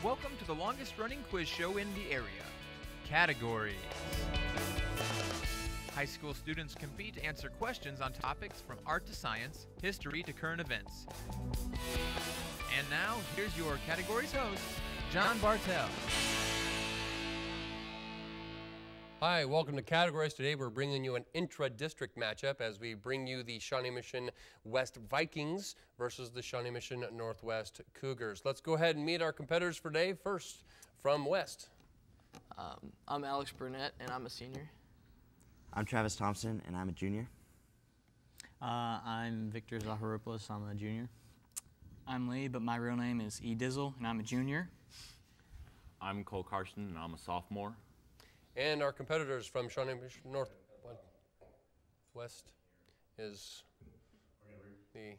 Welcome to the longest running quiz show in the area. Categories. High school students compete to answer questions on topics from art to science, history to current events. And now, here's your categories host, John Bartell. Hi, welcome to Categories. Today we're bringing you an intra-district matchup as we bring you the Shawnee Mission West Vikings versus the Shawnee Mission Northwest Cougars. Let's go ahead and meet our competitors for today. First, from West. I'm Alex Burnett, and I'm a senior. I'm Travis Thompson, and I'm a junior. I'm Victor Zaharopoulos. I'm a junior. I'm Lee, but my real name is E. Dizzle, and I'm a junior. I'm Cole Carson, and I'm a sophomore. And our competitors from Shawnee Mission Northwest is the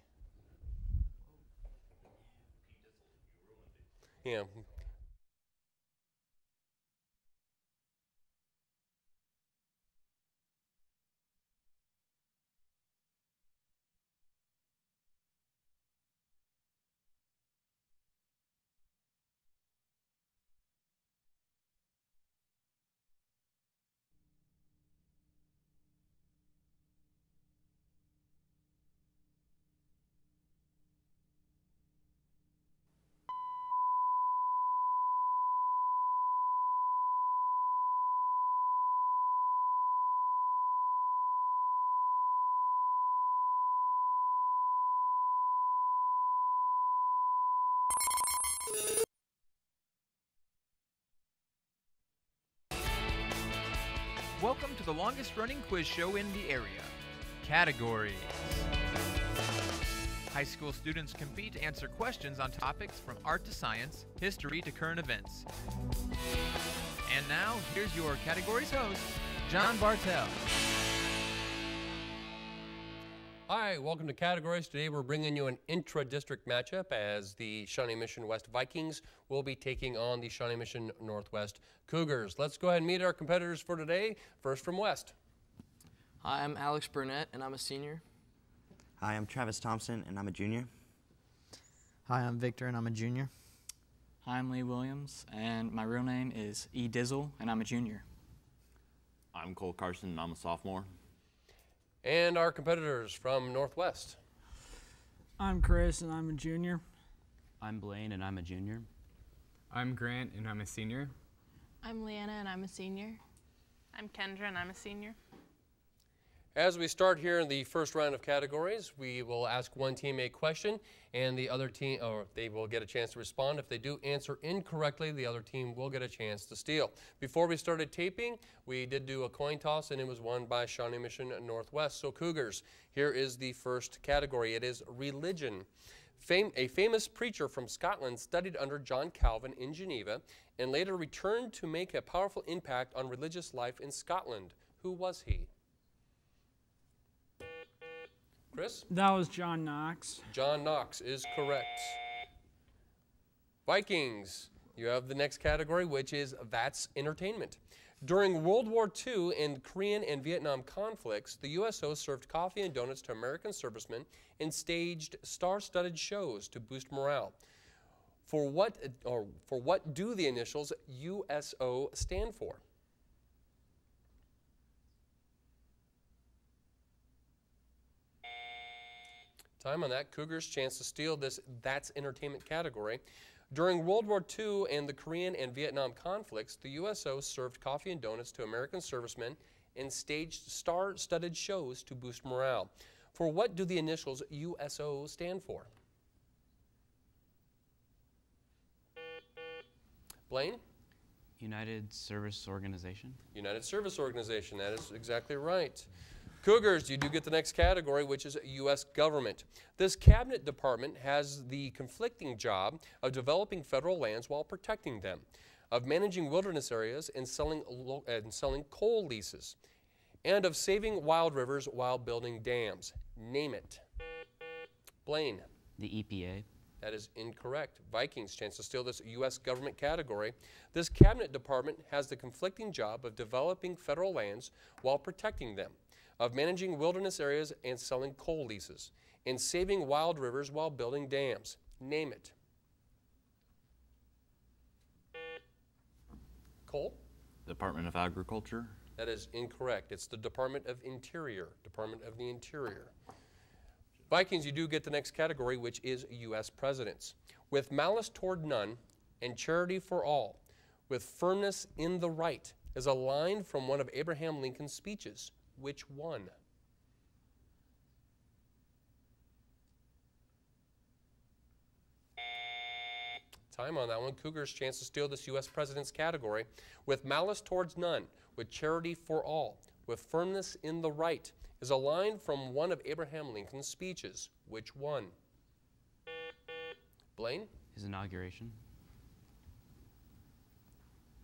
Welcome to the longest running quiz show in the area. Categories. High school students compete to answer questions on topics from art to science, history to current events. And now, here's your categories host, John Bartell. Hi, welcome to Categories. Today we're bringing you an intra-district matchup as the Shawnee Mission West Vikings will be taking on the Shawnee Mission Northwest Cougars. Let's go ahead and meet our competitors for today. First from West. Hi, I'm Alex Burnett, and I'm a senior. Hi, I'm Travis Thompson, and I'm a junior. Hi, I'm Victor, and I'm a junior. Hi, I'm Lee Williams, and my real name is E. Dizzle, and I'm a junior. I'm Cole Carson, and I'm a sophomore. And our competitors from Northwest. I'm Chris, and I'm a junior. I'm Blaine, and I'm a junior. I'm Grant, and I'm a senior. I'm Leanna, and I'm a senior. I'm Kendra, and I'm a senior. As we start here in the first round of categories, we will ask one team a question, and the other team, or they will get a chance to respond. If they do answer incorrectly, the other team will get a chance to steal. Before we started taping, we did do a coin toss, and it was won by Shawnee Mission Northwest. So Cougars, here is the first category. It is religion. A famous preacher from Scotland studied under John Calvin in Geneva and later returned to make a powerful impact on religious life in Scotland. Who was he? Chris? That was John Knox. John Knox is correct. Vikings, you have the next category, which is That's Entertainment. During World War II and Korean and Vietnam conflicts, the USO served coffee and donuts to American servicemen and staged star-studded shows to boost morale. For what do the initials USO stand for? Time on that. Cougars chance to steal this That's Entertainment category. During World War II and the Korean and Vietnam conflicts, the USO served coffee and donuts to American servicemen and staged star-studded shows to boost morale. For what do the initials USO stand for? Blaine? United Service Organization. United Service Organization. That is exactly right. Cougars, you do get the next category, which is U.S. government. This cabinet department has the conflicting job of developing federal lands while protecting them, of managing wilderness areas and selling coal leases, and of saving wild rivers while building dams. Name it. Blaine. The EPA. That is incorrect. Vikings, chance to steal this U.S. government category. This cabinet department has the conflicting job of developing federal lands while protecting them, of managing wilderness areas and selling coal leases, and saving wild rivers while building dams. Name it. Cole? Department of Agriculture. That is incorrect. It's the Department of Interior. Department of the Interior. Vikings, you do get the next category, which is U.S. presidents. With malice toward none and charity for all, with firmness in the right, is a line from one of Abraham Lincoln's speeches. Which one? Time on that one. Cougars chance to steal this U.S. president's category. With malice towards none, with charity for all, with firmness in the right, is a line from one of Abraham Lincoln's speeches. Which one? Blaine? His inauguration.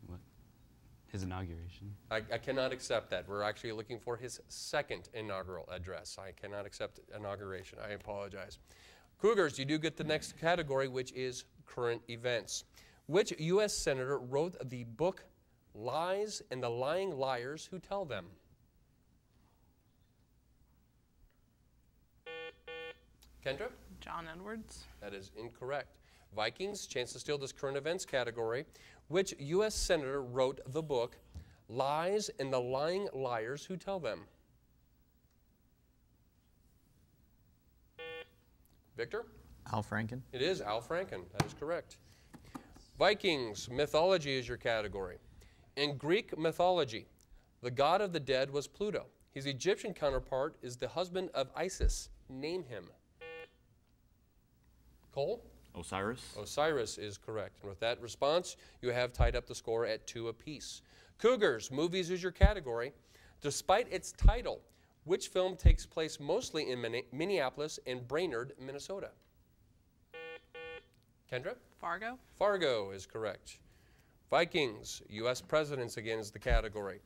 What? His inauguration. I cannot accept that. We're actually looking for his second inaugural address. I cannot accept inauguration. I apologize. Cougars, you do get the next category, which is current events. Which U.S. Senator wrote the book Lies and the Lying Liars Who Tell Them? Kendra? John Edwards. That is incorrect. Vikings, chance to steal this current events category. Which U.S. Senator wrote the book Lies and the Lying Liars Who Tell Them? Victor? Al Franken. It is Al Franken. That is correct. Vikings, mythology is your category. In Greek mythology, the god of the dead was Pluto. His Egyptian counterpart is the husband of Isis. Name him. Cole? Osiris. Osiris is correct. And with that response, you have tied up the score at 2 apiece. Cougars, movies is your category. Despite its title, which film takes place mostly in Minneapolis and Brainerd, Minnesota? Kendra? Fargo. Fargo is correct. Vikings, U.S. presidents again is the category.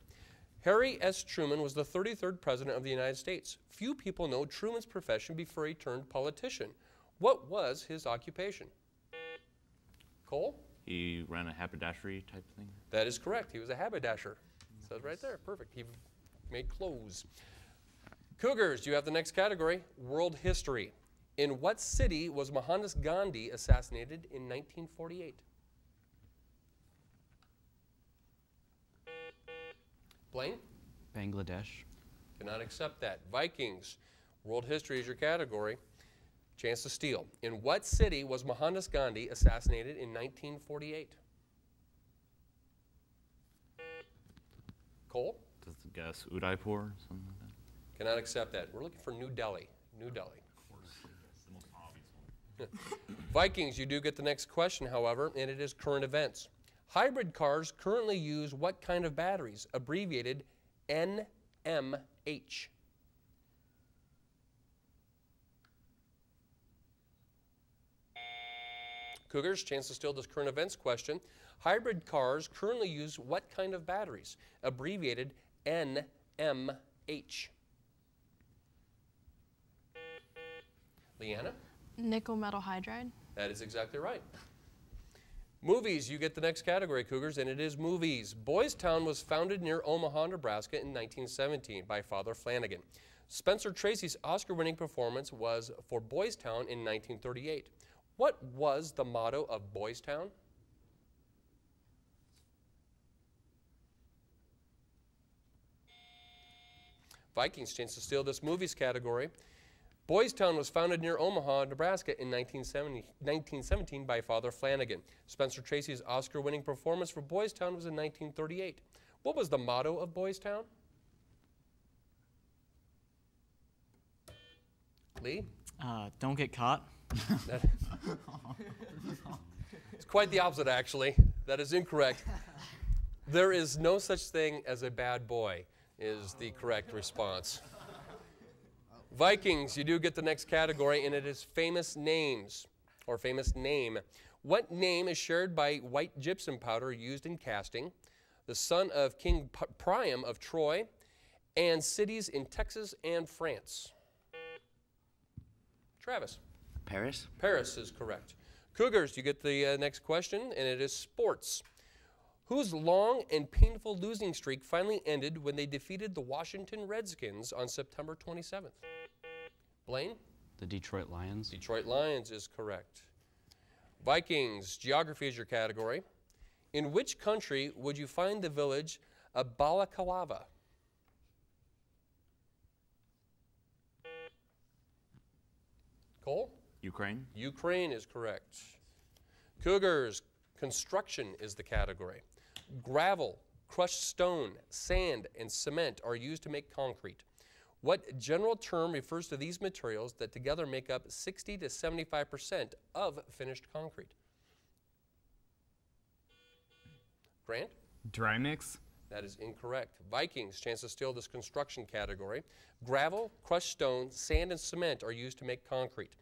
Harry S. Truman was the 33rd president of the United States. Few people know Truman's profession before he turned politician. What was his occupation? Cole? He ran a haberdashery type thing. That is correct. He was a haberdasher. It says right there. Perfect. He made clothes. Cougars, you have the next category, world history. In what city was Mohandas Gandhi assassinated in 1948? Blaine? Bangladesh. Cannot accept that. Vikings, world history is your category. Chance to steal. In what city was Mohandas Gandhi assassinated in 1948? Cole? Does the guess Udaipur or something like that? Cannot accept that. We're looking for New Delhi. New Delhi. The most obvious one. Vikings, you do get the next question, however, and it is current events. Hybrid cars currently use what kind of batteries? Abbreviated NMH. Cougars, chance to steal this current events question. Hybrid cars currently use what kind of batteries? Abbreviated NMH. Leanna? Nickel metal hydride. That is exactly right. Movies, you get the next category, Cougars, and it is movies. Boys Town was founded near Omaha, Nebraska in 1917 by Father Flanagan. Spencer Tracy's Oscar-winning performance was for Boys Town in 1938. What was the motto of Boys Town? Vikings, chance to steal this movies category. Boys Town was founded near Omaha, Nebraska in 1917 by Father Flanagan. Spencer Tracy's Oscar-winning performance for Boys Town was in 1938. What was the motto of Boys Town? Lee? Don't get caught. It's quite the opposite, actually. That is incorrect. There is no such thing as a bad boy, is the correct response. Vikings, you do get the next category, and it is famous names, or famous name. What name is shared by white gypsum powder used in casting, the son of King Priam of Troy, and cities in Texas and France? Travis? Paris? Paris is correct. Cougars, you get the next question, and it is sports. Whose long and painful losing streak finally ended when they defeated the Washington Redskins on September 27th? Blaine? The Detroit Lions. Detroit Lions is correct. Vikings, geography is your category. In which country would you find the village of Balaclava? Cole? Ukraine. Ukraine is correct. Cougars, construction is the category. Gravel, crushed stone, sand, and cement are used to make concrete. What general term refers to these materials that together make up 60 to 75% of finished concrete? Grant? Dry mix. That is incorrect. Vikings, chance to steal this construction category. Gravel, crushed stone, sand, and cement are used to make concrete.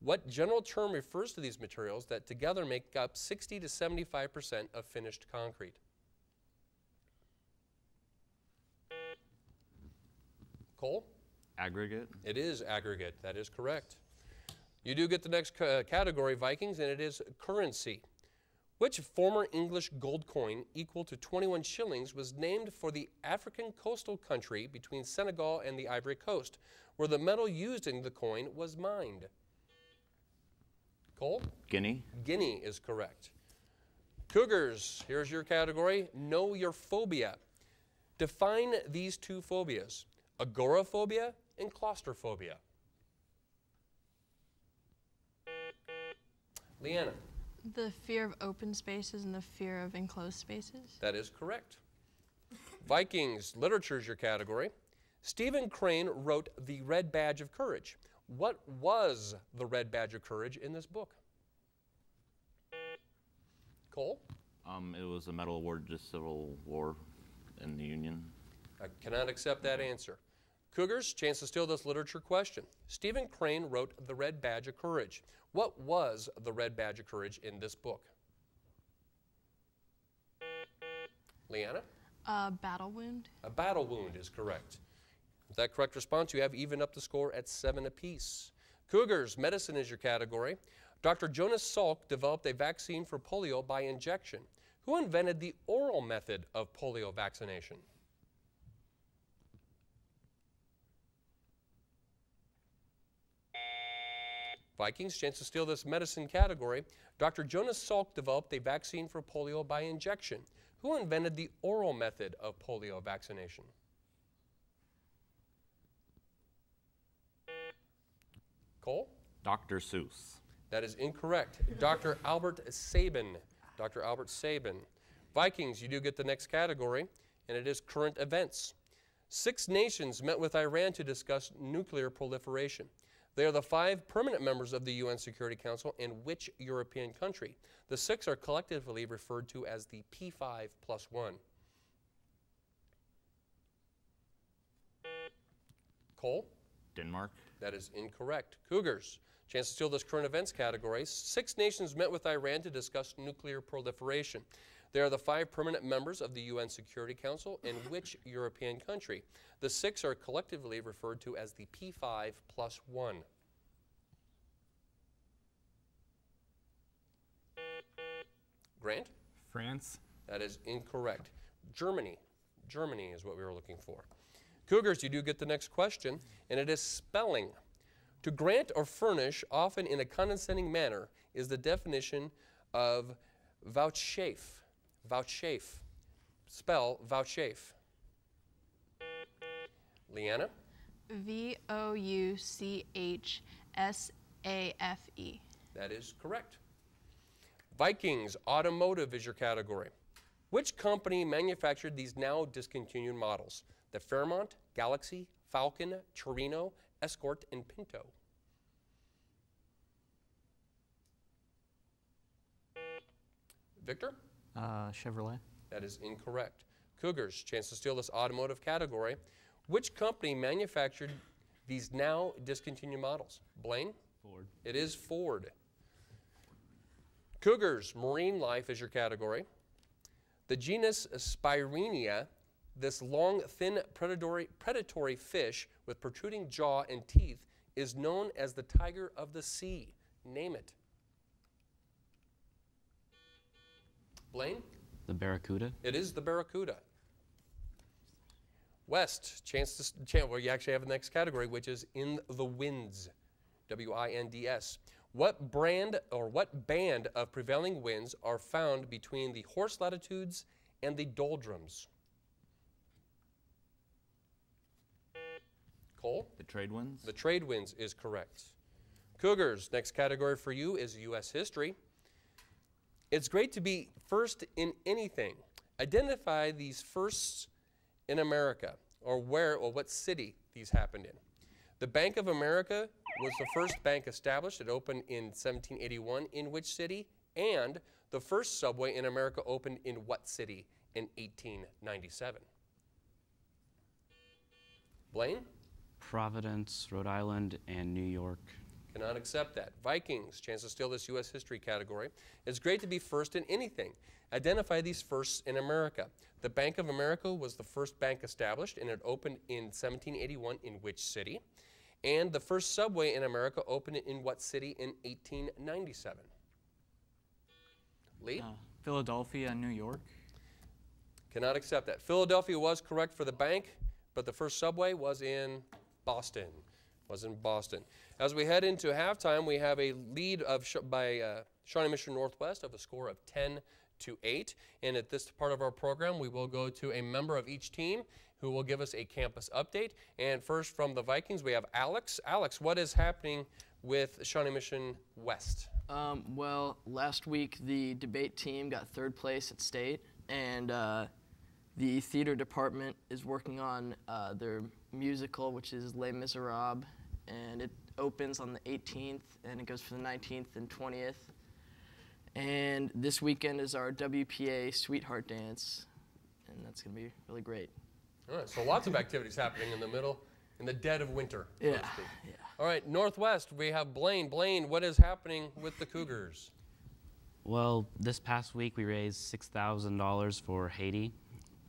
What general term refers to these materials that together make up 60 to 75% of finished concrete? Cole? Aggregate. It is aggregate. That is correct. You do get the next category, Vikings, and it is currency. Which former English gold coin equal to 21 shillings was named for the African coastal country between Senegal and the Ivory Coast, where the metal used in the coin was mined? Cole? Guinea. Guinea is correct. Cougars, here's your category. Know your phobia. Define these two phobias: agoraphobia and claustrophobia. Leanna. The fear of open spaces and the fear of enclosed spaces. That is correct. Vikings, literature is your category. Stephen Crane wrote The Red Badge of Courage. What was the Red Badge of Courage in this book? Cole? It was a medal awarded to Civil War in the Union. I cannot accept that answer. Cougars, chance to steal this literature question. Stephen Crane wrote The Red Badge of Courage. What was the Red Badge of Courage in this book? Leanna? A battle wound. A battle wound is correct. With that correct response, you have even up the score at 7 apiece. Cougars, medicine is your category. Dr. Jonas Salk developed a vaccine for polio by injection. Who invented the oral method of polio vaccination? Vikings, chance to steal this medicine category. Dr. Jonas Salk developed a vaccine for polio by injection. Who invented the oral method of polio vaccination? Cole? Dr. Seuss. That is incorrect. Dr. Albert Sabin. Dr. Albert Sabin. Vikings, you do get the next category, and it is current events. 6 nations met with Iran to discuss nuclear proliferation. They are the 5 permanent members of the UN Security Council in which European country? The 6 are collectively referred to as the P5+1. Cole? Denmark. That is incorrect. Cougars, chance to steal this current events category. 6 nations met with Iran to discuss nuclear proliferation. They are the 5 permanent members of the UN Security Council in which European country? The 6 are collectively referred to as the P5+1. Grant? France. That is incorrect. Germany. Germany is what we were looking for. Cougars, you do get the next question, and it is spelling. To grant or furnish, often in a condescending manner, is the definition of vouchsafe. Vouchsafe. Spell vouchsafe. Leanna? VOUCHSAFE. That is correct. Vikings, automotive is your category. Which company manufactured these now discontinued models? The Fairmont, Galaxy, Falcon, Torino, Escort, and Pinto. Victor? Chevrolet. That is incorrect. Cougars, chance to steal this automotive category. Which company manufactured these now discontinued models? Blaine? Ford. It is Ford. Cougars, marine life is your category. The genus Spirenia, this long, thin, predatory fish with protruding jaw and teeth, is known as the tiger of the sea. Name it. Blaine? The barracuda. It is the barracuda. West, well, you actually have the next category, which is in the winds. WINDS. What brand or what band of prevailing winds are found between the horse latitudes and the doldrums? Cole? The trade winds. The trade winds is correct. Cougars, next category for you is U.S. history. It's great to be first in anything. Identify these firsts in America, or where or what city these happened in. The Bank of America was the first bank established. It opened in 1781 in which city? And the first subway in America opened in what city in 1897? Blaine? Providence, Rhode Island, and New York. Cannot accept that. Vikings, chance to steal this U.S. history category. It's great to be first in anything. Identify these firsts in America. The Bank of America was the first bank established, and it opened in 1781 in which city? And the first subway in America opened in what city in 1897? Lee? Philadelphia and New York. Cannot accept that. Philadelphia was correct for the bank, but the first subway was in Boston. As we head into halftime, we have a lead by Shawnee Mission Northwest of a score of 10-8. And at this part of our program, we will go to a member of each team who will give us a campus update. And first from the Vikings, we have Alex. Alex, what is happening with Shawnee Mission West? Well, last week the debate team got third place at state, and the theater department is working on their musical, which is Les Miserables, and it opens on the 18th, and it goes for the 19th and 20th. And this weekend is our WPA Sweetheart Dance, and that's going to be really great. All right, so lots of activities happening in the dead of winter, so to speak. Yeah. All right, Northwest, we have Blaine. Blaine, what is happening with the Cougars? Well, this past week we raised $6,000 for Haiti,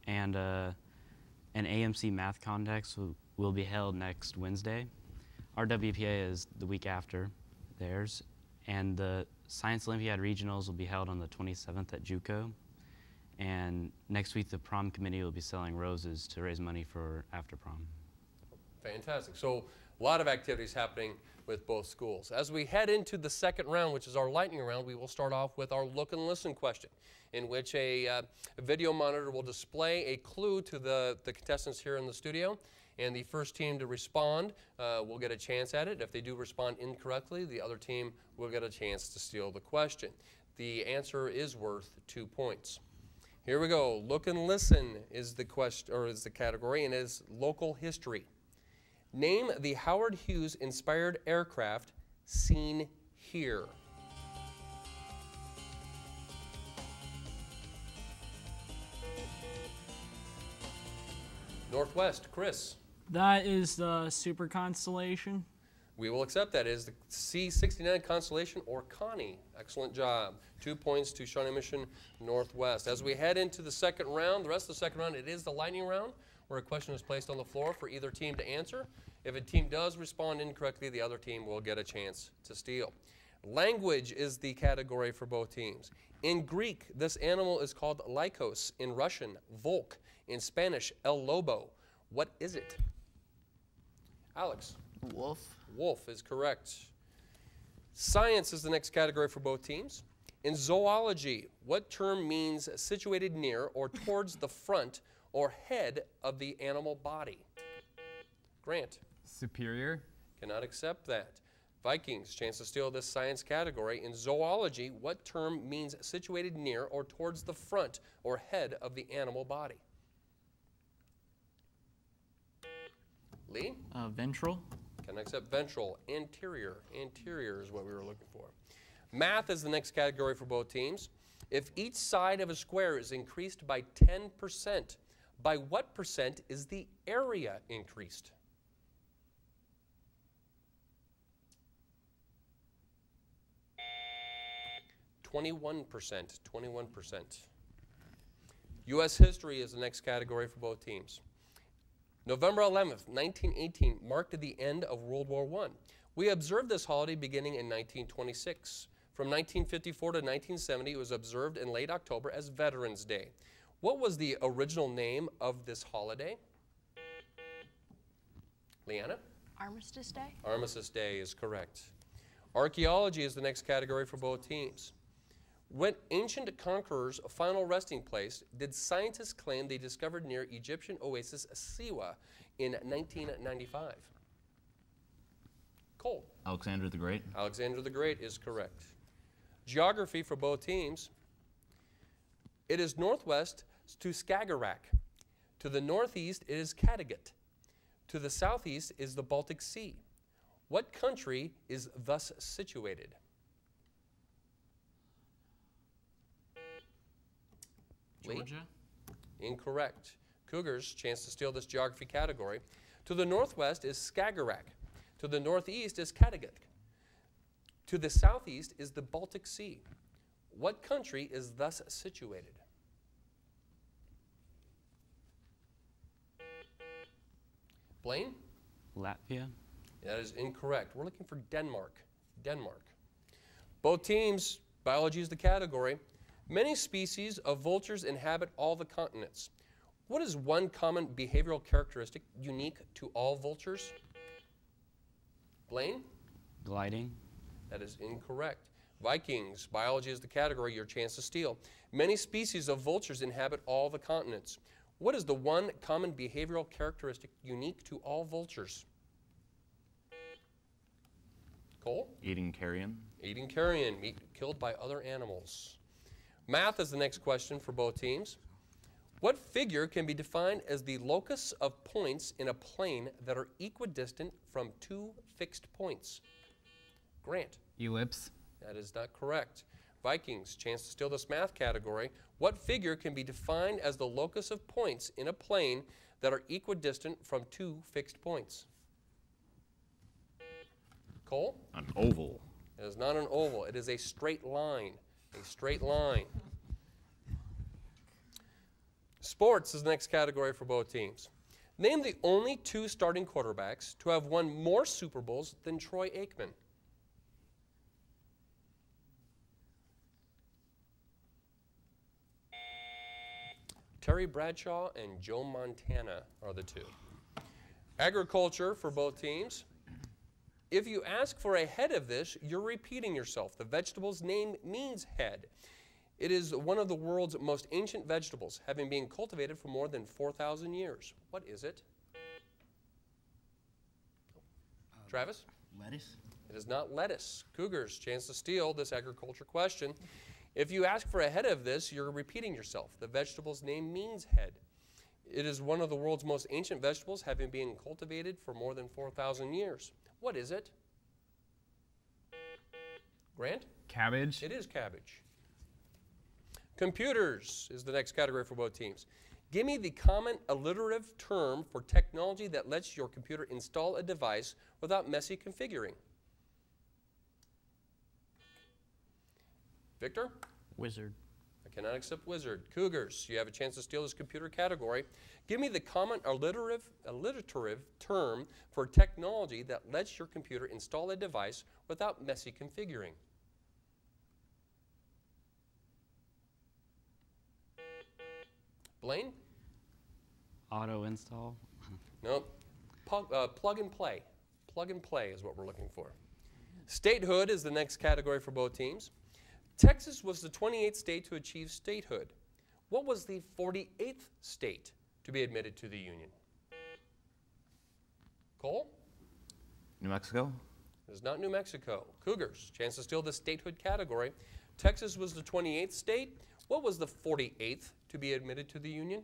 and an AMC math contest will be held next Wednesday. Our WPA is the week after theirs, and the Science Olympiad Regionals will be held on the 27th at JUCO. And next week, the prom committee will be selling roses to raise money for after prom. Fantastic. So a lot of activities happening with both schools. As we head into the second round, which is our lightning round, we will start off with our look and listen question, in which a video monitor will display a clue to the contestants here in the studio. And the first team to respond will get a chance at it. If they do respond incorrectly, the other team will get a chance to steal the question. The answer is worth 2 points. Here we go. Look and listen is the question, or is the category, and is local history. Name the Howard Hughes inspired aircraft seen here. Northwest, Chris. That is the Super Constellation. We will accept that. It is the C-69 Constellation, or Connie. Excellent job. 2 points to Shawnee Mission Northwest. As we head into the second round, the rest of the second round, it is the lightning round, where a question is placed on the floor for either team to answer. If a team does respond incorrectly, the other team will get a chance to steal. Language is the category for both teams. In Greek, this animal is called Lycos. In Russian, Volk. In Spanish, El Lobo. What is it? Alex. Wolf. Wolf is correct. Science is the next category for both teams. In zoology, what term means situated near or towards the front or head of the animal body? Grant. Superior. Cannot accept that. Vikings, chance to steal this science category. In zoology, what term means situated near or towards the front or head of the animal body? Lee? Ventral. Can accept ventral. Anterior. Anterior is what we were looking for. Math is the next category for both teams. If each side of a square is increased by 10%, by what percent is the area increased? (21%). 21%. U.S. history is the next category for both teams. November 11th, 1918 marked the end of World War I. We observed this holiday beginning in 1926. From 1954 to 1970, it was observed in late October as Veterans Day. What was the original name of this holiday? Leanna? Armistice Day? Armistice Day is correct. Archaeology is the next category for both teams. What ancient conqueror's final resting place did scientists claim they discovered near Egyptian oasis Siwa in 1995? Cole. Alexander the Great. Alexander the Great is correct. Geography for both teams. It is northwest to Skagerrak. To the northeast it is Kattegat. To the southeast is the Baltic Sea. What country is thus situated? Georgia. Incorrect. Cougars, chance to steal this geography category. To the northwest is Skagerrak. To the northeast is Kattegat. To the southeast is the Baltic Sea. What country is thus situated? Blaine? Latvia. That is incorrect. We're looking for Denmark. Denmark. Both teams, biology is the category. Many species of vultures inhabit all the continents. What is one common behavioral characteristic unique to all vultures? Blaine? Gliding. That is incorrect. Vikings, biology is the category, your chance to steal. Many species of vultures inhabit all the continents. What is the one common behavioral characteristic unique to all vultures? Cole? Eating carrion. Eating carrion, meat killed by other animals. Math is the next question for both teams. What figure can be defined as the locus of points in a plane that are equidistant from two fixed points? Grant. Ellipse. That is not correct. Vikings, chance to steal this math category. What figure can be defined as the locus of points in a plane that are equidistant from two fixed points? Cole? An oval. It is not an oval. It is a straight line. A straight line. Sports is the next category for both teams. Name the only two starting quarterbacks to have won more Super Bowls than Troy Aikman. Terry Bradshaw and Joe Montana are the two. Agriculture for both teams. If you ask for a head of this, you're repeating yourself. The vegetable's name means head. It is one of the world's most ancient vegetables, having been cultivated for more than 4,000 years. What is it? Travis? Lettuce. It is not lettuce. Cougars, chance to steal this agriculture question. If you ask for a head of this, you're repeating yourself. The vegetable's name means head. It is one of the world's most ancient vegetables, having been cultivated for more than 4,000 years. What is it? Grant? Cabbage. It is cabbage. Computers is the next category for both teams. Give me the common alliterative term for technology that lets your computer install a device without messy configuring. Victor? Wizard. I cannot accept wizard. Cougars, you have a chance to steal this computer category. Give me the common alliterative term for technology that lets your computer install a device without messy configuring. Blaine? Auto install. Nope. Plug and play. Plug and play is what we're looking for. Statehood is the next category for both teams. Texas was the 28th state to achieve statehood. What was the 48th state to be admitted to the Union? Cole? New Mexico. It is not New Mexico. Cougars, chance to steal the statehood category. Texas was the 28th state. What was the 48th to be admitted to the Union?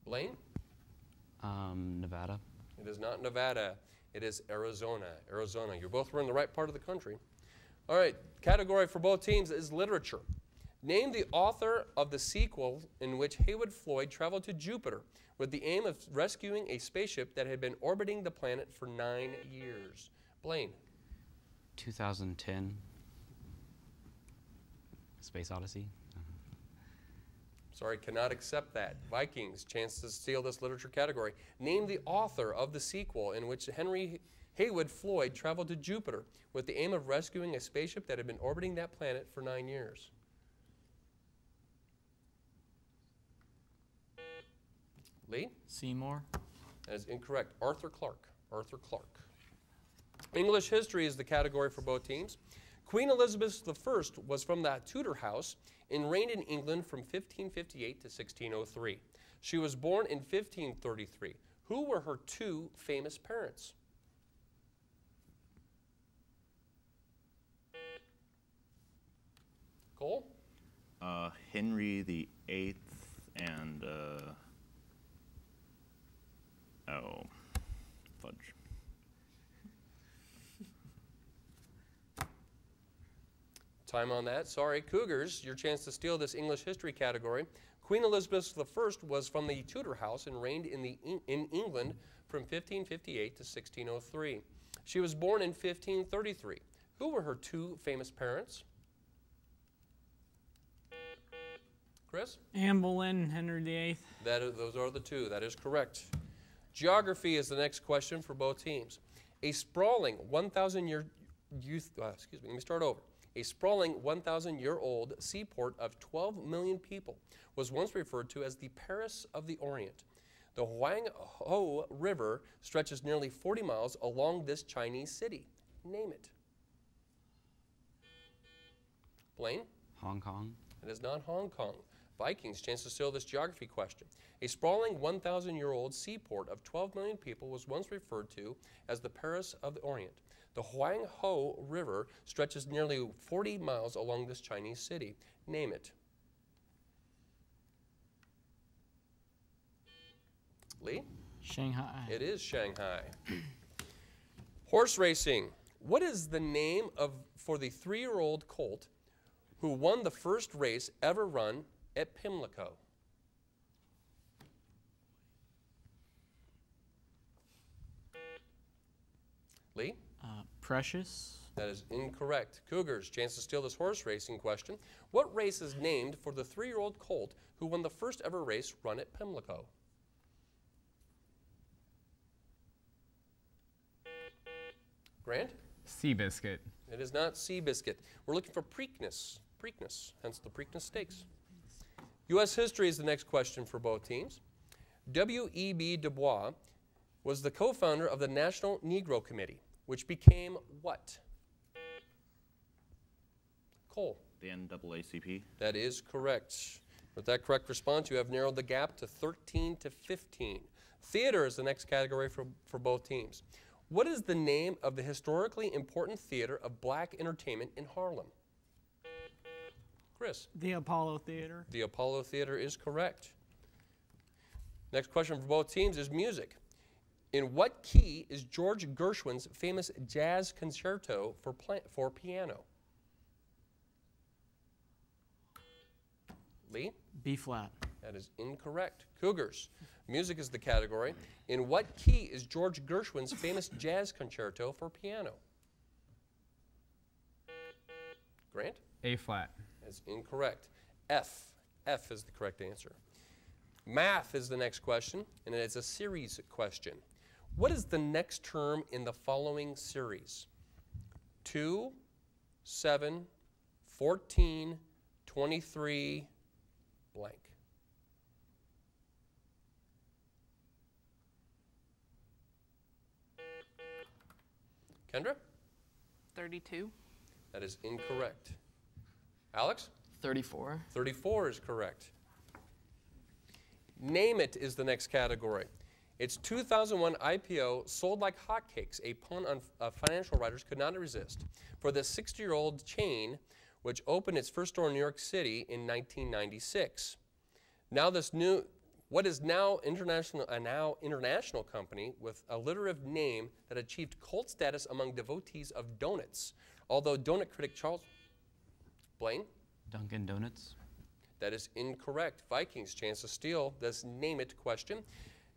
Blaine? Nevada. It is not Nevada. It is Arizona. Arizona. You both were in the right part of the country. All right, category for both teams is literature. Name the author of the sequel in which Heywood Floyd traveled to Jupiter with the aim of rescuing a spaceship that had been orbiting the planet for 9 years. Blaine. 2010. Space Odyssey. Sorry, cannot accept that. Vikings, chance to steal this literature category. Name the author of the sequel in which Henry Heywood Floyd traveled to Jupiter with the aim of rescuing a spaceship that had been orbiting that planet for 9 years. Lee? Seymour. That is incorrect. Arthur Clarke. Arthur Clarke. English history is the category for both teams. Queen Elizabeth I was from the Tudor house and reigned in England from 1558 to 1603. She was born in 1533. Who were her two famous parents? Cole? Henry the Eighth and oh, fudge. Time on that. Sorry, Cougars, your chance to steal this English history category. Queen Elizabeth I was from the Tudor house and reigned in England from 1558 to 1603. She was born in 1533. Who were her two famous parents? Chris? Anne Boleyn and Henry VIII. Those are the two. That is correct. Geography is the next question for both teams. A sprawling 1,000-year let me start over. A sprawling 1,000-year-old seaport of 12 million people was once referred to as the Paris of the Orient. The Huanghe River stretches nearly 40 miles along this Chinese city. Name it. Blaine? Hong Kong. It is not Hong Kong. Vikings, chance to steal this geography question. A sprawling 1,000-year-old seaport of 12 million people was once referred to as the Paris of the Orient. The Huanghe River stretches nearly 40 miles along this Chinese city. Name it. Lee? Shanghai. It is Shanghai. Horse racing. What is the name for the 3-year-old colt who won the first race ever run at Pimlico? Lee? Precious. That is incorrect. Cougars, chance to steal this horse racing question. What race is named for the 3-year-old colt who won the first ever race run at Pimlico? Grant? Seabiscuit. It is not Seabiscuit. We're looking for Preakness. Preakness, hence the Preakness Stakes. U.S. history is the next question for both teams. W.E.B. Du Bois was the co-founder of the National Negro Committee, which became what? Cole? The NAACP. That is correct. With that correct response, you have narrowed the gap to 13 to 15. Theater is the next category for both teams. What is the name of the historically important theater of black entertainment in Harlem? Chris? The Apollo Theater. The Apollo Theater is correct. Next question for both teams is music. In what key is George Gershwin's famous jazz concerto for piano? Lee? B flat. That is incorrect. Cougars. Music is the category. In what key is George Gershwin's famous jazz concerto for piano? Grant? A flat. That's incorrect. F. F is the correct answer. Math is the next question, and it's a series question. What is the next term in the following series? 2, 7, 14, 23, blank. Kendra? 32. That is incorrect. Alex? 34. 34 is correct. Name it is the next category. Its 2001 IPO sold like hotcakes, a pun on financial writers could not resist, for the 60-year-old chain which opened its first store in New York City in 1996. Now what is now international company with a alliterative name that achieved cult status among devotees of donuts, although donut critic Charles Blaine? Dunkin' Donuts. That is incorrect. Vikings, chance to steal this name it question.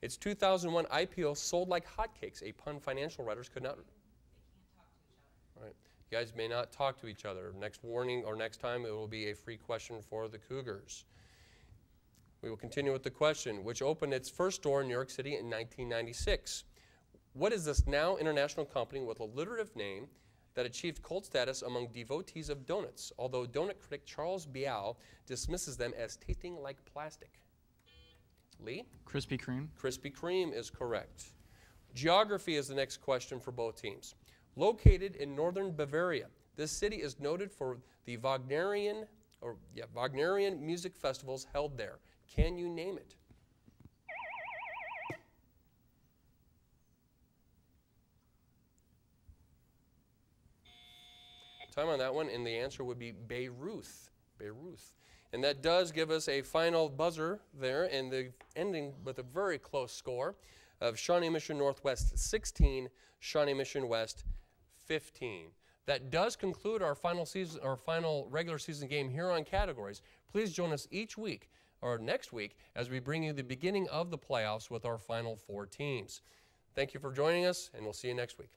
Its 2001 IPO sold like hotcakes, a pun financial writers could not. They can't talk to each other. All right. You guys may not talk to each other. Next warning or next time it will be a free question for the Cougars. We will continue with the question, which opened its first store in New York City in 1996. What is this now international company with a alliterative name that achieved cult status among devotees of donuts, although donut critic Charles Biao dismisses them as tasting like plastic? Lee? Krispy Kreme. Krispy Kreme is correct. Geography is the next question for both teams. Located in northern Bavaria, this city is noted for the Wagnerian music festivals held there. Can you name it? Time on that one, and the answer would be Bayreuth. Bayreuth. And that does give us a final buzzer there, and the ending with a very close score of Shawnee Mission Northwest 16, Shawnee Mission West 15. That does conclude our final regular season game here on Categories. Please join us each week or next week as we bring you the beginning of the playoffs with our final 4 teams. Thank you for joining us, and we'll see you next week.